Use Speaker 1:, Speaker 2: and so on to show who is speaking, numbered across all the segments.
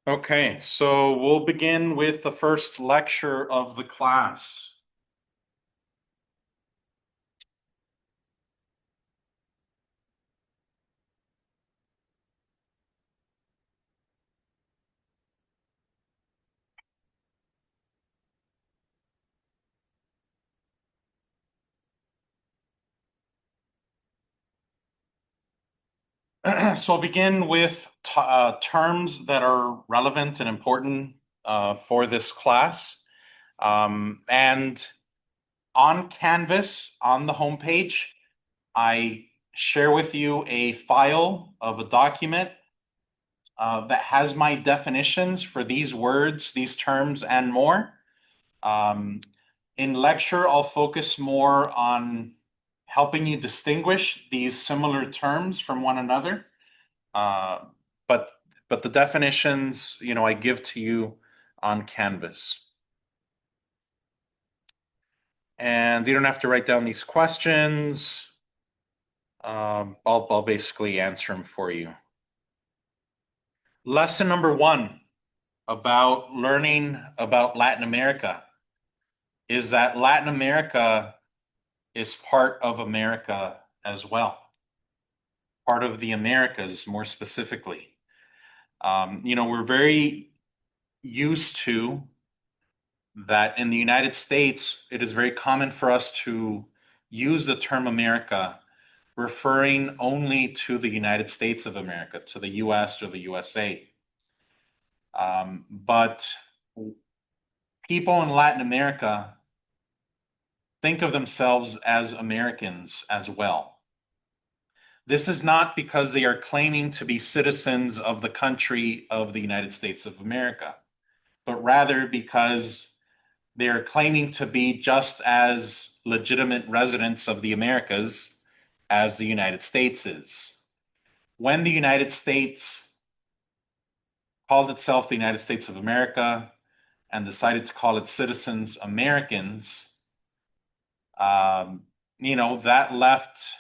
Speaker 1: Okay, so we'll begin with the first lecture of the class. So I'll begin with terms that are relevant and important for this class. And on Canvas, on the homepage, I share with you a file of a document that has my definitions for these words, these terms, and more. Um, in lecture, I'll focus more on helping you distinguish these similar terms from one another. Uh, but but the definitions, I give to you on Canvas. And you don't have to write down these questions. I'll basically answer them for you. Lesson number one about learning about Latin America is that Latin America is part of America as well, part of the Americas more specifically. We're very used to that in the United States, it is very common for us to use the term America referring only to the United States of America, to the US or the USA. But people in Latin America think of themselves as Americans as well. This is not because they are claiming to be citizens of the country of the United States of America, but rather because they are claiming to be just as legitimate residents of the Americas as the United States is. When the United States called itself the United States of America and decided to call its citizens Americans, that left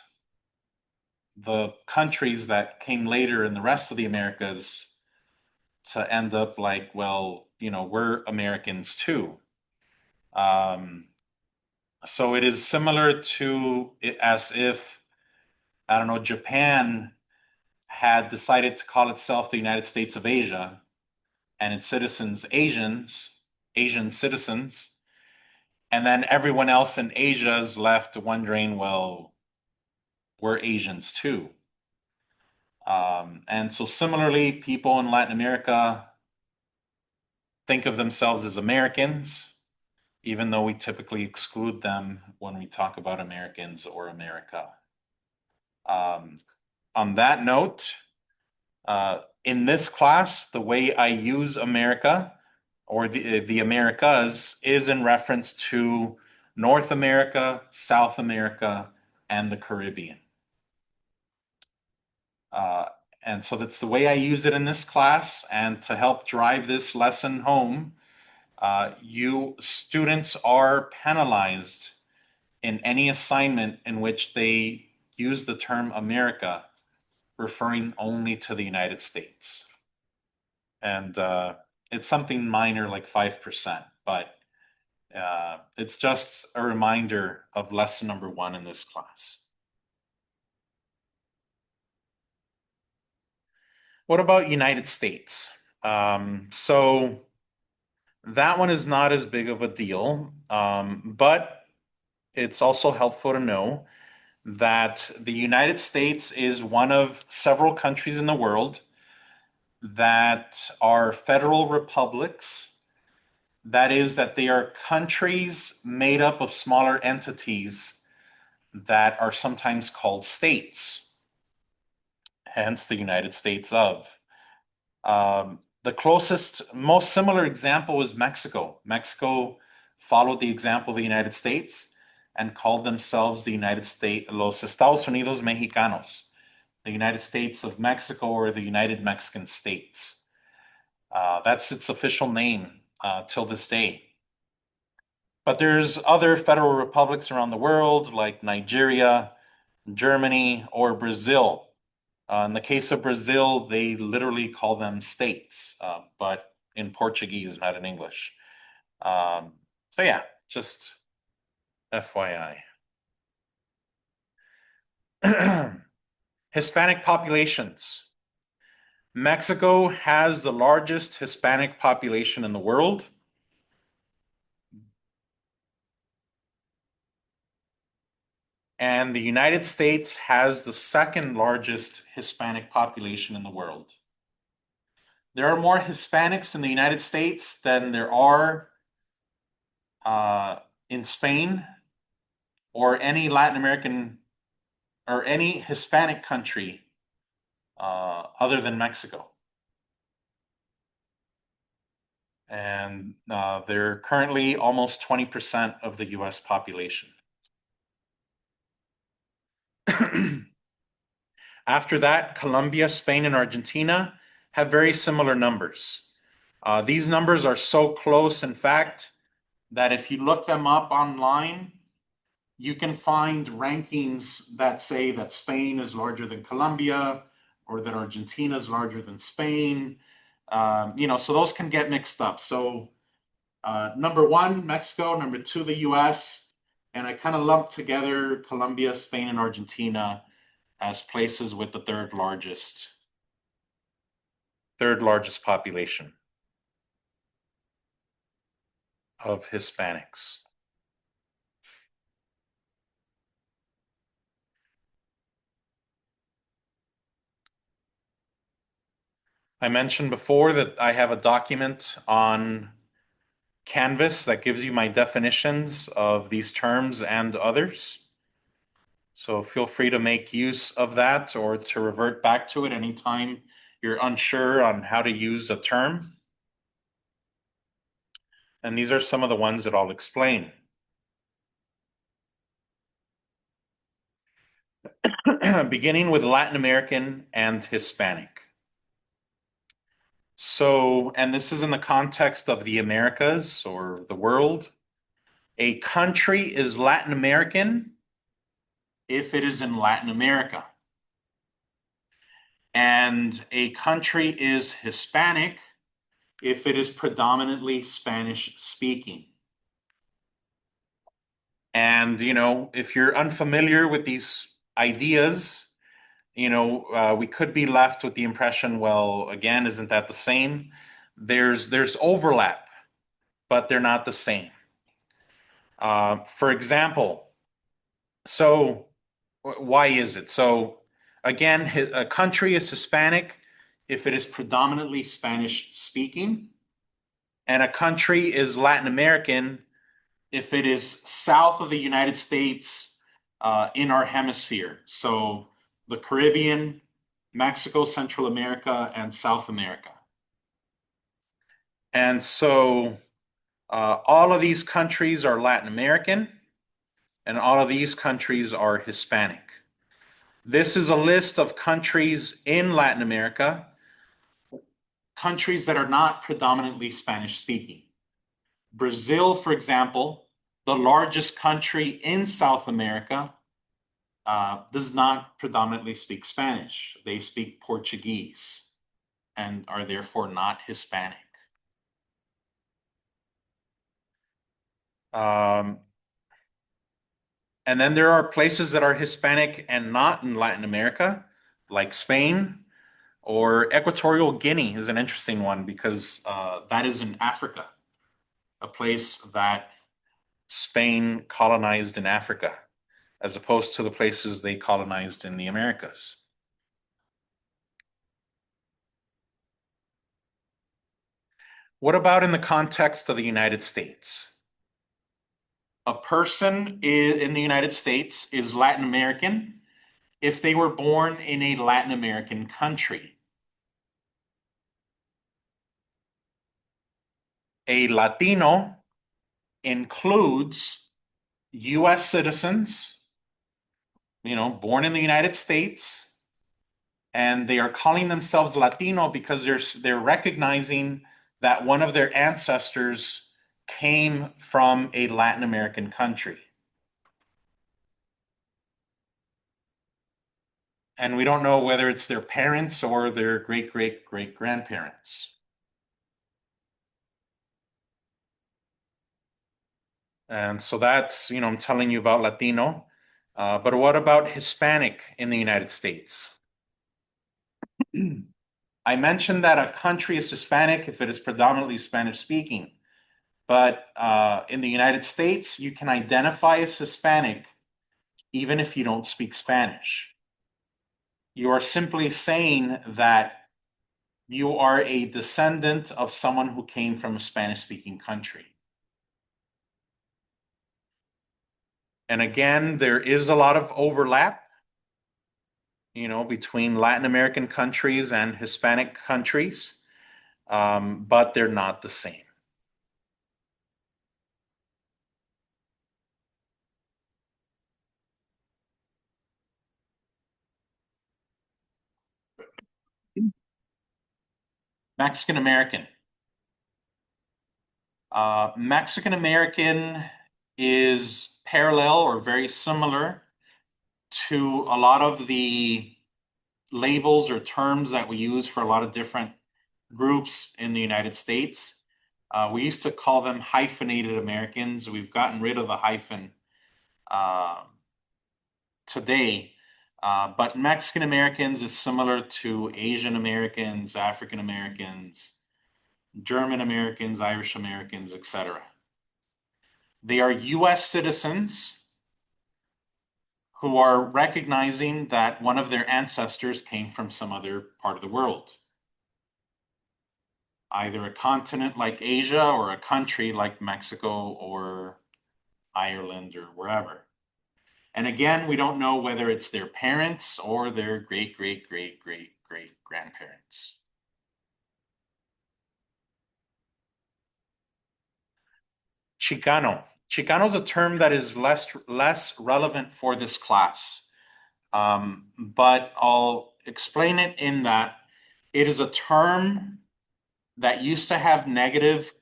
Speaker 1: the countries that came later in the rest of the Americas to end up like, well, we're Americans too. Um, so it is similar to it as if, I don't know, Japan had decided to call itself the United States of Asia and its citizens Asian citizens, and then everyone else in Asia is left wondering, well, we're Asians too. And so similarly, people in Latin America think of themselves as Americans, even though we typically exclude them when we talk about Americans or America. Um, on that note, in this class, the way I use America or the Americas is in reference to North America, South America, and the Caribbean. Uh, and so that's the way I use it in this class. And to help drive this lesson home, you students are penalized in any assignment in which they use the term America, referring only to the United States. And it's something minor like 5%, but it's just a reminder of lesson number one in this class. What about United States? So that one is not as big of a deal, but it's also helpful to know that the United States is one of several countries in the world that are federal republics. That is, that they are countries made up of smaller entities that are sometimes called states, hence the United States of. The closest, most similar example is Mexico. Mexico followed the example of the United States and called themselves the United States, Los Estados Unidos Mexicanos, the United States of Mexico or the United Mexican States. That's its official name till this day. But there's other federal republics around the world like Nigeria, Germany, or Brazil. In the case of Brazil, they literally call them states, but in Portuguese, not in English. So yeah, just FYI. Hispanic populations. Mexico has the largest Hispanic population in the world. And the United States has the second largest Hispanic population in the world. There are more Hispanics in the United States than there are in Spain or any Latin American or any Hispanic country other than Mexico. And they're currently almost 20% of the US population. After that, Colombia, Spain, and Argentina have very similar numbers. These numbers are so close, in fact, that if you look them up online, you can find rankings that say that Spain is larger than Colombia or that Argentina is larger than Spain. So those can get mixed up. So number one, Mexico, number two, the US, and I kind of lumped together Colombia, Spain, and Argentina as places with the third largest population of Hispanics. I mentioned before that I have a document on Canvas that gives you my definitions of these terms and others. So feel free to make use of that or to revert back to it anytime you're unsure on how to use a term. And these are some of the ones that I'll explain. Beginning with Latin American and Hispanic. So, and this is in the context of the Americas or the world. A country is Latin American if it is in Latin America. And a country is Hispanic if it is predominantly Spanish speaking. And, if you're unfamiliar with these ideas, we could be left with the impression, well, again, isn't that the same? There's overlap, but they're not the same. For example, so why is it? So again, a country is Hispanic if it is predominantly Spanish speaking, and a country is Latin American if it is south of the United States in our hemisphere. So the Caribbean, Mexico, Central America, and South America. And so all of these countries are Latin American, and all of these countries are Hispanic. This is a list of countries in Latin America, countries that are not predominantly Spanish speaking. Brazil, for example, the largest country in South America, does not predominantly speak Spanish. They speak Portuguese and are therefore not Hispanic. And then there are places that are Hispanic and not in Latin America, like Spain, or Equatorial Guinea is an interesting one because that is in Africa, a place that Spain colonized in Africa, as opposed to the places they colonized in the Americas. What about in the context of the United States? A person in the United States is Latin American if they were born in a Latin American country. A Latino includes US citizens, born in the United States, and they are calling themselves Latino because they're recognizing that one of their ancestors came from a Latin American country. And we don't know whether it's their parents or their great great great grandparents. And so that's, I'm telling you about Latino. But what about Hispanic in the United States? I mentioned that a country is Hispanic if it is predominantly Spanish speaking. But in the United States, you can identify as Hispanic even if you don't speak Spanish. You are simply saying that you are a descendant of someone who came from a Spanish speaking country. And again, there is a lot of overlap, between Latin American countries and Hispanic countries, but they're not the same. Mexican American. Mexican American is parallel or very similar to a lot of the labels or terms that we use for a lot of different groups in the United States. We used to call them hyphenated Americans. We've gotten rid of the hyphen uh, today. But Mexican Americans is similar to Asian Americans, African Americans, German Americans, Irish Americans, etc. They are US citizens who are recognizing that one of their ancestors came from some other part of the world, either a continent like Asia or a country like Mexico or Ireland or wherever. And again, we don't know whether it's their parents or their great, great, great, great, great grandparents. Chicano. Chicano is a term that is less relevant for this class. But I'll explain it in that it is a term that used to have negative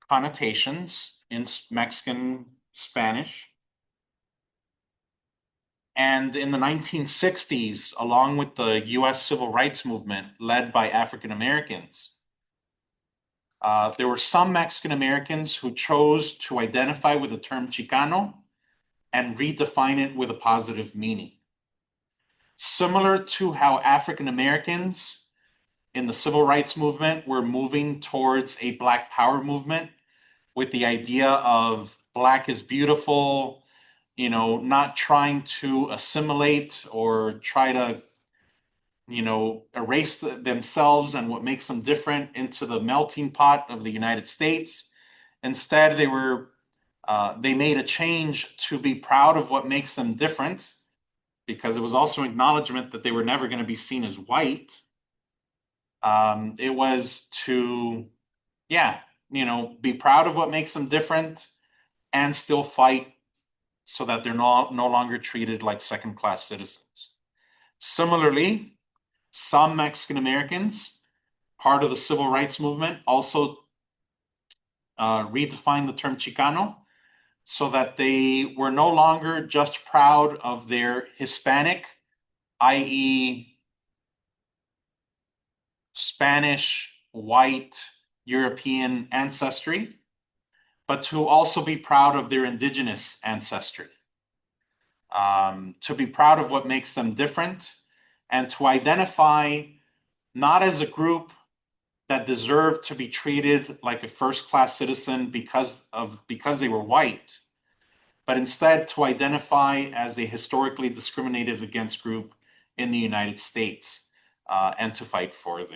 Speaker 1: connotations in Mexican Spanish. And in the 1960s, along with the US civil rights movement led by African Americans, there were some Mexican Americans who chose to identify with the term Chicano and redefine it with a positive meaning. Similar to how African Americans in the civil rights movement were moving towards a Black Power movement with the idea of Black is beautiful, not trying to assimilate or try to, erase themselves and what makes them different into the melting pot of the United States. Instead, they made a change to be proud of what makes them different, because it was also acknowledgement that they were never going to be seen as white. It was to, yeah, be proud of what makes them different and still fight so that they're no longer treated like second class citizens. Similarly, some Mexican Americans, part of the civil rights movement, also redefined the term Chicano so that they were no longer just proud of their Hispanic, i.e., Spanish, white, European ancestry, but to also be proud of their indigenous ancestry, to be proud of what makes them different, and to identify not as a group that deserved to be treated like a first class citizen because they were white, but instead to identify as a historically discriminated against group in the United States, and to fight for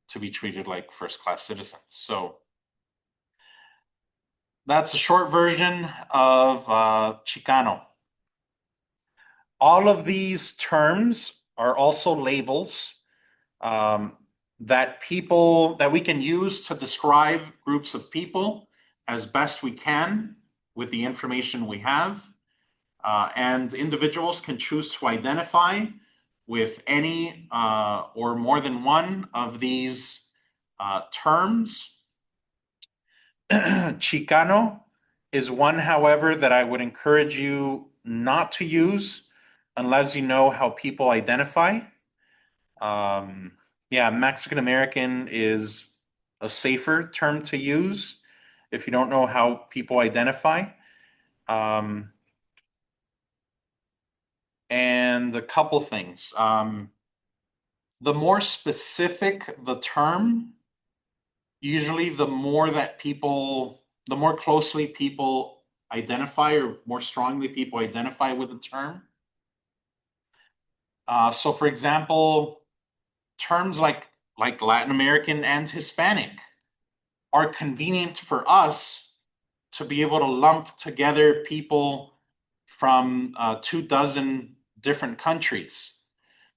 Speaker 1: to be treated like first class citizens. So that's a short version of Chicano. All of these terms are also labels um, that we can use to describe groups of people as best we can with the information we have. And individuals can choose to identify with any or more than one of these terms. Chicano is one, however, that I would encourage you not to use unless you know how people identify. Yeah, Mexican American is a safer term to use if you don't know how people identify. Um, and a couple things. The more specific the term, usually the more closely people identify or more strongly people identify with the term. So for example, terms like Latin American and Hispanic are convenient for us to be able to lump together people from 2 dozen different countries.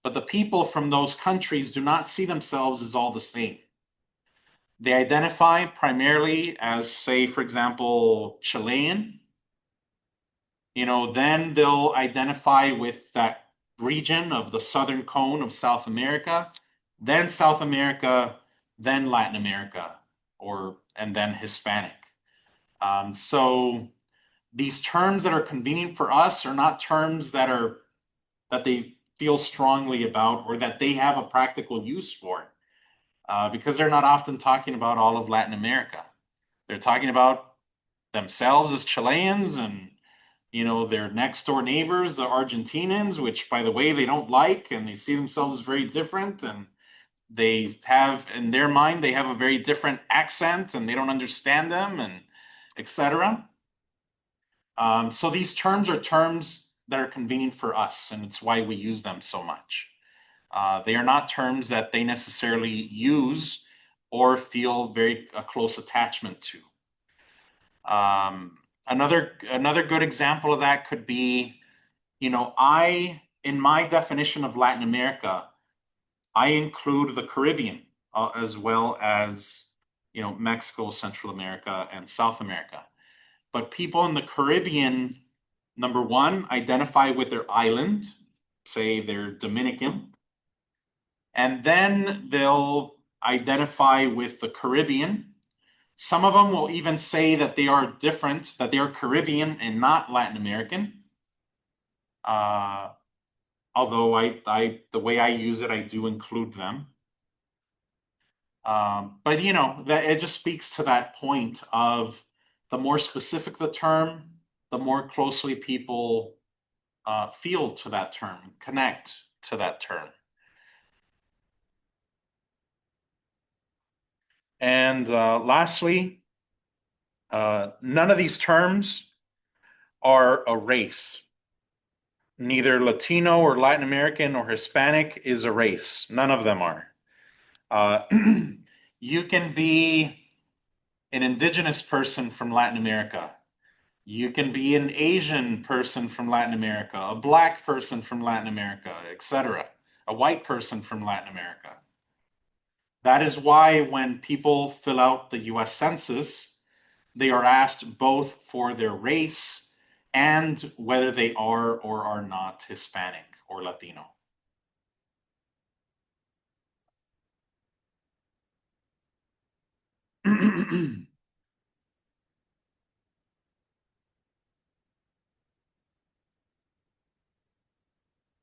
Speaker 1: But the people from those countries do not see themselves as all the same. They identify primarily as, say, for example, Chilean. Then they'll identify with that region of the southern cone of South America, then South America, then Latin America, and then Hispanic. So these terms that are convenient for us are not terms that they feel strongly about or that they have a practical use for, because they're not often talking about all of Latin America. They're talking about themselves as Chileans and their next door neighbors, the Argentinians, which by the way they don't like and they see themselves as very different, and they have in their mind they have a very different accent and they don't understand them, and etc. So these terms are terms that are convenient for us, and it's why we use them so much. They are not terms that they necessarily use or feel very a close attachment to. Another good example of that could be, in my definition of Latin America, I include the Caribbean, as well as, Mexico, Central America, and South America. But people in the Caribbean, number one, identify with their island, say they're Dominican, and then they'll identify with the Caribbean. Some of them will even say that they are different, that they are Caribbean and not Latin American. Uh, Although the way I use it, I do include them. But that it just speaks to that point of the more specific the term, the more closely people feel to that term, connect to that term. And lastly, none of these terms are a race. Neither Latino or Latin American or Hispanic is a race. None of them are. Uh, you can be an indigenous person from Latin America. You can be an Asian person from Latin America, a black person from Latin America, etc., a white person from Latin America. That is why when people fill out the US Census, they are asked both for their race and whether they are or are not Hispanic or Latino.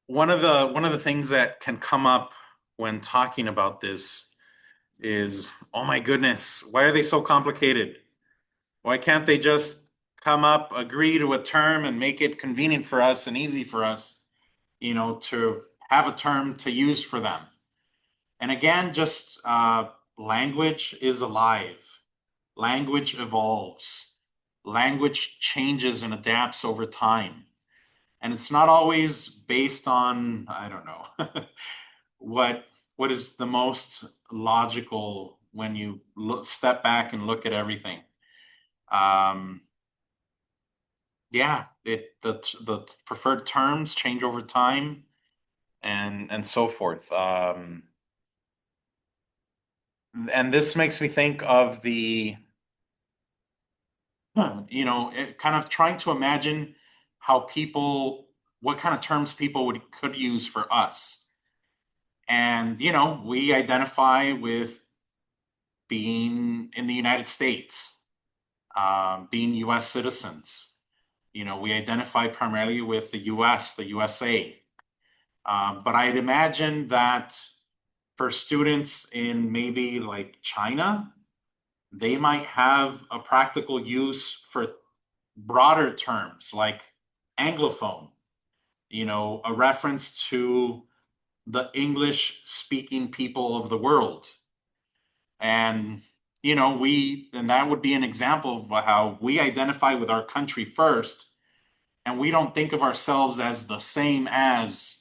Speaker 1: One of the things that can come up when talking about this is, oh my goodness, why are they so complicated? Why can't they just come up, agree to a term, and make it convenient for us and easy for us, to have a term to use for them? And again, just language is alive. Language evolves. Language changes and adapts over time. And it's not always based on, I don't know, what what is the most logical when you step back and look at everything. Um, yeah, the preferred terms change over time and so forth. And this makes me think of kind of trying to imagine what kind of terms people could use for us. And, we identify with being in the United States, being US citizens. We identify primarily with the US, the USA. But I'd imagine that for students in maybe like China, they might have a practical use for broader terms like Anglophone, a reference to the English speaking people of the world. And, and that would be an example of how we identify with our country first, and we don't think of ourselves as the same as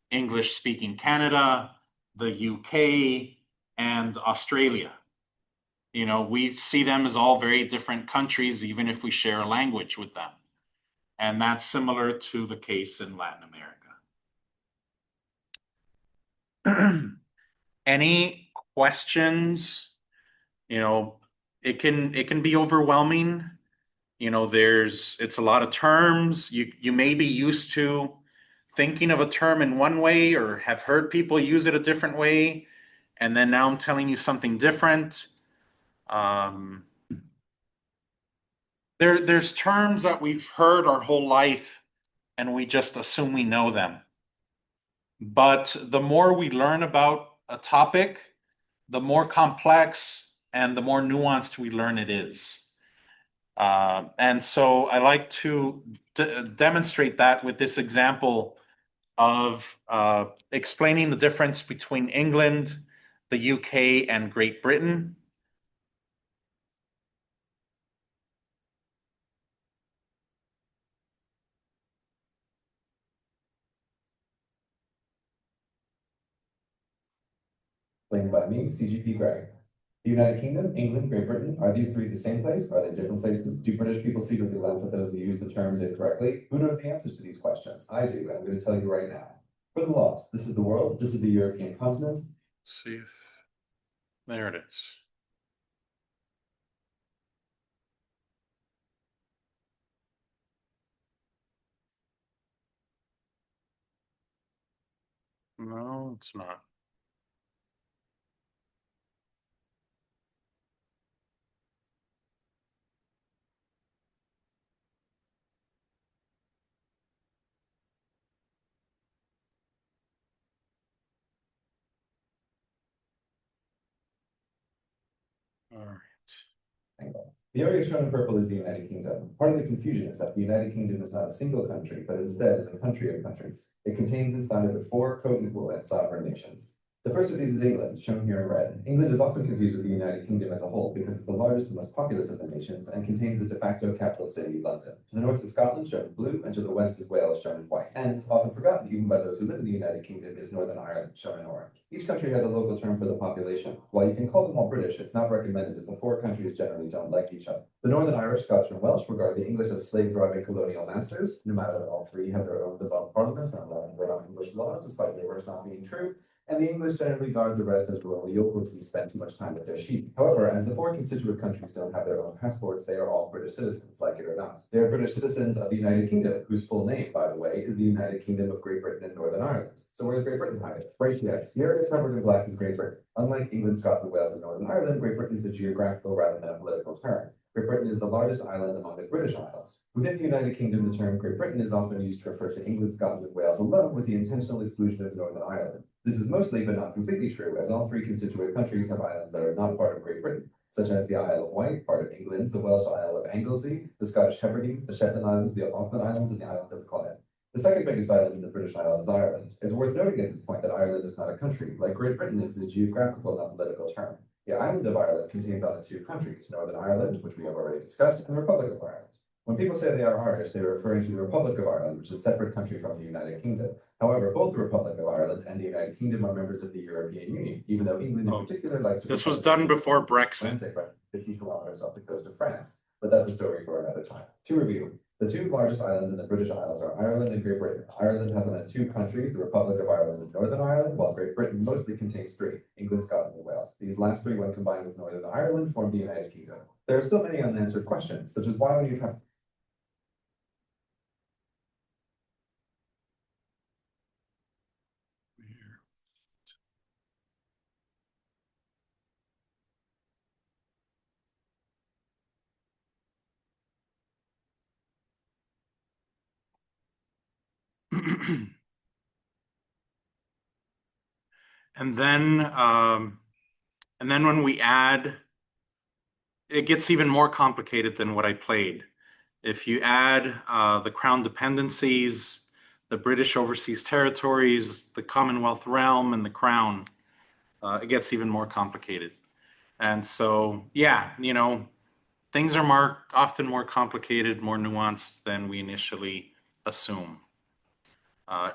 Speaker 1: English speaking Canada, the UK, and Australia. We see them as all very different countries, even if we share a language with them. And that's similar to the case in Latin America. Any questions? You know, it can be overwhelming. It's a lot of terms. You may be used to thinking of a term in one way or have heard people use it a different way, and then now I'm telling you something different. Um, there's terms that we've heard our whole life and we just assume we know them. But the more we learn about a topic, the more complex and the more nuanced we learn it is. And so I like to demonstrate that with this example of explaining the difference between England, the UK, and Great Britain.
Speaker 2: Explained by me, CGP Greg. The United Kingdom, England, Great Britain, are these three the same place? Are they different places? Do British people secretly laugh at those who use the terms incorrectly? Who knows the answers to these questions? I do, and I'm going to tell you right now. For the lost, this is the world, this is the European continent.
Speaker 1: Let's see if there it is. No, it's not. All right.
Speaker 2: The area shown in purple is the United Kingdom. Part of the confusion is that the United Kingdom is not a single country, but instead is a country of countries. It contains inside of it four co-equal and sovereign nations. The first of these is England, shown here in red. England is often confused with the United Kingdom as a whole because it's the largest and most populous of the nations and contains the de facto capital city, London. To the north is Scotland, shown in blue, and to the west is Wales, shown in white. And, often forgotten even by those who live in the United Kingdom, is Northern Ireland, shown in orange. Each country has a local term for the population. While you can call them all British, it's not recommended as the four countries generally don't like each other. The Northern Irish, Scotch, and Welsh regard the English as slave-driving colonial masters. No matter that all three have their own devolved parliaments and allow them on English laws, despite their words not being true, and the English generally regard the rest as rural yokels who spend too much time with their sheep. However, as the four constituent countries don't have their own passports, they are all British citizens, like it or not. They are British citizens of the United Kingdom, whose full name, by the way, is the United Kingdom of Great Britain and Northern Ireland. So where's Great Britain hiding? Right here. The area covered in black is Great Britain. Unlike England, Scotland, Wales, and Northern Ireland, Great Britain is a geographical rather than a political term. Great Britain is the largest island among the British Isles. Within the United Kingdom, the term Great Britain is often used to refer to England, Scotland, and Wales alone, with the intentional exclusion of Northern Ireland. This is mostly, but not completely true, as all three constituent countries have islands that are not part of Great Britain, such as the Isle of Wight, part of England, the Welsh Isle of Anglesey, the Scottish Hebrides, the Shetland Islands, the Auckland Islands, and the islands of the Clyde. The second biggest island in the British Isles is Ireland. It's worth noting at this point that Ireland is not a country, like Great Britain is a geographical, not political term. The island of Ireland contains only two countries, Northern Ireland, which we have already discussed, and the Republic of Ireland. When people say they are Irish, they are referring to the Republic of Ireland, which is a separate country from the United Kingdom. However, both the Republic of Ireland and the United Kingdom are members of the European Union, even though England in particular likes to...
Speaker 1: This was done before Brexit.
Speaker 2: 50 kilometers off the coast of France, but that's a story for another time. To review, the two largest islands in the British Isles are Ireland and Great Britain. Ireland has only two countries, the Republic of Ireland and Northern Ireland, while Great Britain mostly contains three, England, Scotland, and Wales. These last three, when combined with Northern Ireland, form the United Kingdom. There are still many unanswered questions, such as why when you travel...
Speaker 1: And then when we add, it gets even more complicated than what I played. If you add the Crown dependencies, the British overseas territories, the Commonwealth realm, and the Crown, it gets even more complicated. And so, yeah, things are often more complicated, more nuanced than we initially assume.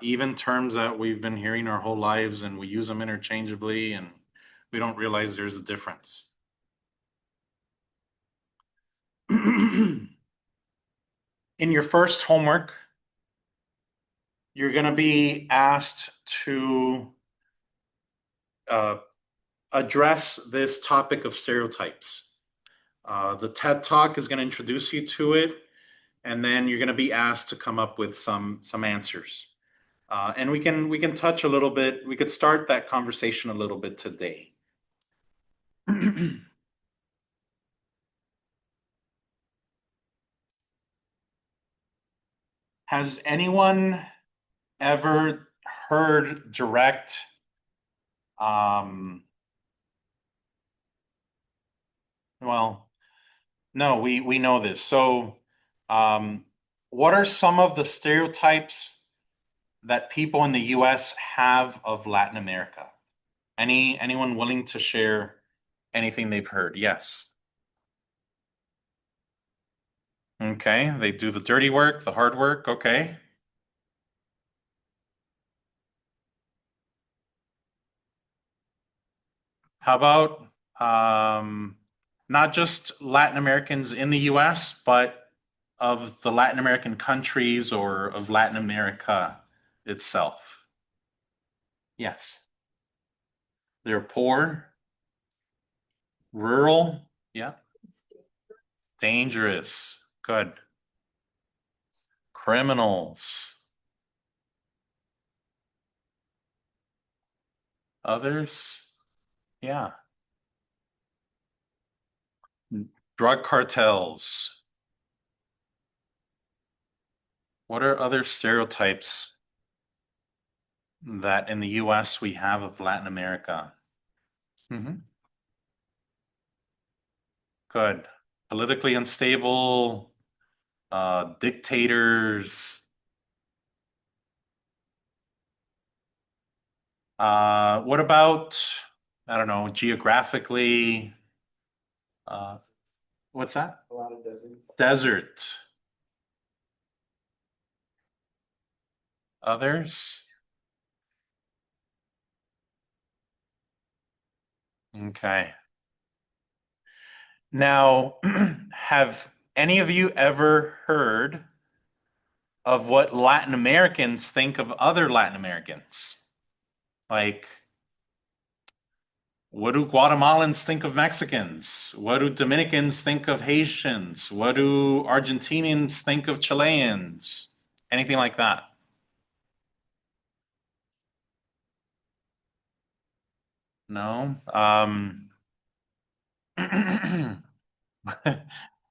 Speaker 1: Even terms that we've been hearing our whole lives and we use them interchangeably and we don't realize there's a difference. In your first homework, you're going to be asked to uh, address this topic of stereotypes. The TED Talk is going to introduce you to it, and then you're going to be asked to come up with some answers. And we can touch a little bit. We could start that conversation a little bit today. Has anyone ever heard direct um well, no, we know this. So what are some of the stereotypes that people in the US have of Latin America? Anyone willing to share anything they've heard? Yes. Okay, they do the dirty work, the hard work. Okay. How about not just Latin Americans in the US, but of the Latin American countries or of Latin America itself? Yes. They're poor, rural, yeah, dangerous, good, criminals, others, yeah, drug cartels. What are other stereotypes that in the US we have of Latin America? Hmm. Good. Politically unstable, dictators. What about, I don't know, geographically? Uh, what's that?
Speaker 2: A lot of deserts.
Speaker 1: Desert. Others? Okay. Now, have any of you ever heard of what Latin Americans think of other Latin Americans? Like, what do Guatemalans think of Mexicans? What do Dominicans think of Haitians? What do Argentinians think of Chileans? Anything like that? No?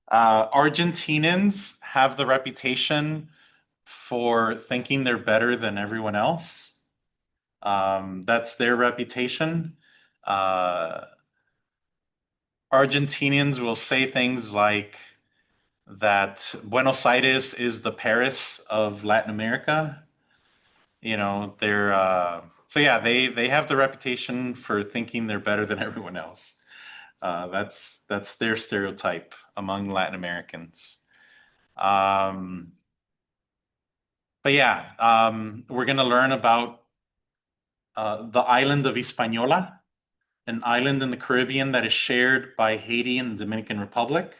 Speaker 1: Argentinians have the reputation for thinking they're better than everyone else. That's their reputation. Uh, Argentinians will say things like that Buenos Aires is the Paris of Latin America. They're so yeah, they have the reputation for thinking they're better than everyone else. That's their stereotype among Latin Americans. Um, but yeah, we're gonna learn about the island of Hispaniola, an island in the Caribbean that is shared by Haiti and the Dominican Republic.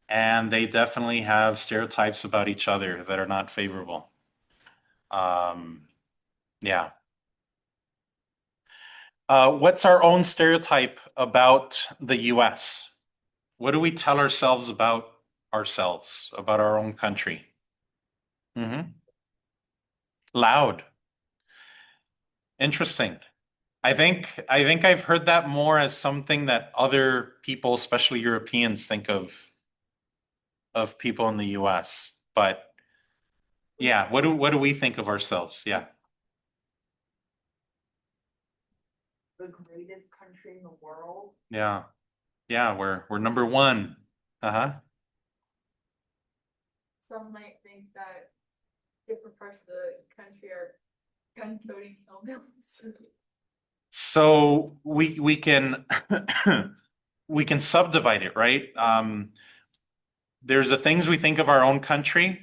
Speaker 1: And they definitely have stereotypes about each other that are not favorable. Um, yeah. What's our own stereotype about the US? What do we tell ourselves about our own country? Hmm. Loud. Interesting. I think I've heard that more as something that other people, especially Europeans, think of people in the US. But yeah, what do we think of ourselves? Yeah.
Speaker 3: world.
Speaker 1: Yeah. Yeah, we're number one. Uh-huh.
Speaker 3: Some might think that different parts of the country are gun-toting hillbillies.
Speaker 1: So we can we can subdivide it, right? There's the things we think of our own country,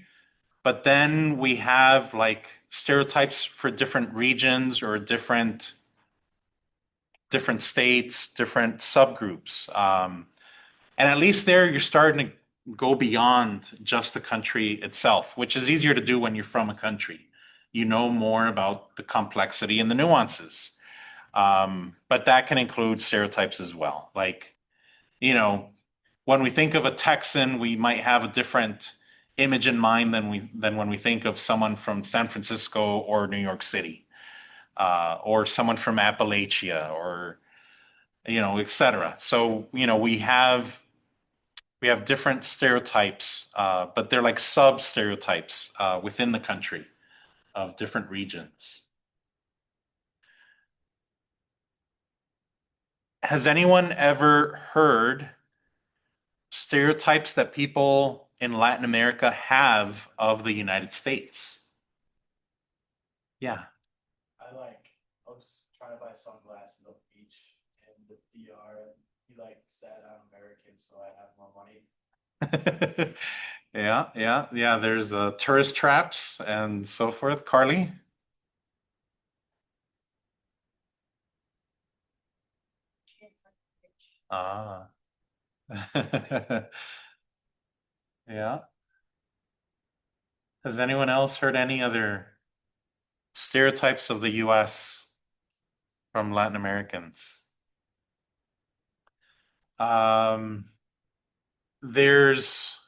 Speaker 1: but then we have like stereotypes for different regions or different states, different subgroups. And at least there you're starting to go beyond just the country itself, which is easier to do when you're from a country. You know more about the complexity and the nuances. But that can include stereotypes as well. Like, you know, when we think of a Texan, we might have a different image in mind than when we think of someone from San Francisco or New York City, or someone from Appalachia, or etc. So we have different stereotypes, but they're like sub stereotypes within the country of different regions. Has anyone ever heard stereotypes that people in Latin America have of the United States? Yeah.
Speaker 4: I was trying to buy sunglasses on the beach in the DR, and he like said I'm American, so I have more money.
Speaker 1: Yeah, yeah, yeah. There's tourist traps and so forth. Carly? Ah. Yeah. Has anyone else heard any other stereotypes of the US from Latin Americans? Um, there's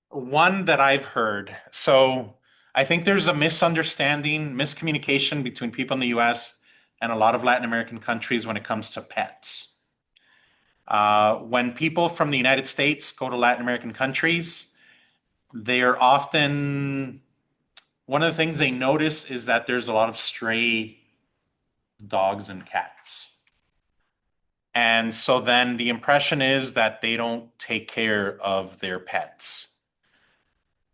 Speaker 1: one that I've heard. So I think there's a misunderstanding, miscommunication between people in the US and a lot of Latin American countries when it comes to pets. When people from the United States go to Latin American countries, they are often, one of the things they notice is that there's a lot of stray dogs and cats. And so then the impression is that they don't take care of their pets.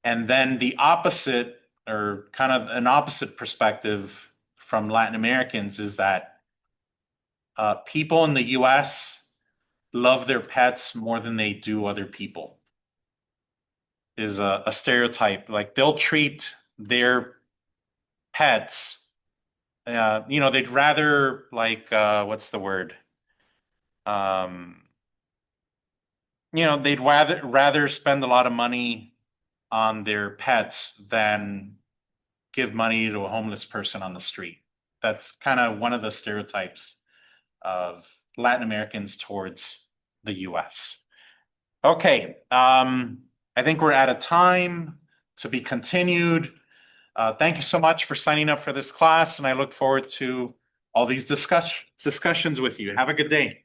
Speaker 1: And then the opposite, or kind of an opposite perspective from Latin Americans, is that people in the US love their pets more than they do other people, is a stereotype. Like they'll treat their pets, they'd rather, like, what's the word? Um, they'd rather spend a lot of money on their pets than give money to a homeless person on the street. That's kind of one of the stereotypes of Latin Americans towards the US. Okay, I think we're out of time, to be continued. Thank you so much for signing up for this class, and I look forward to all these discussions with you. Have a good day.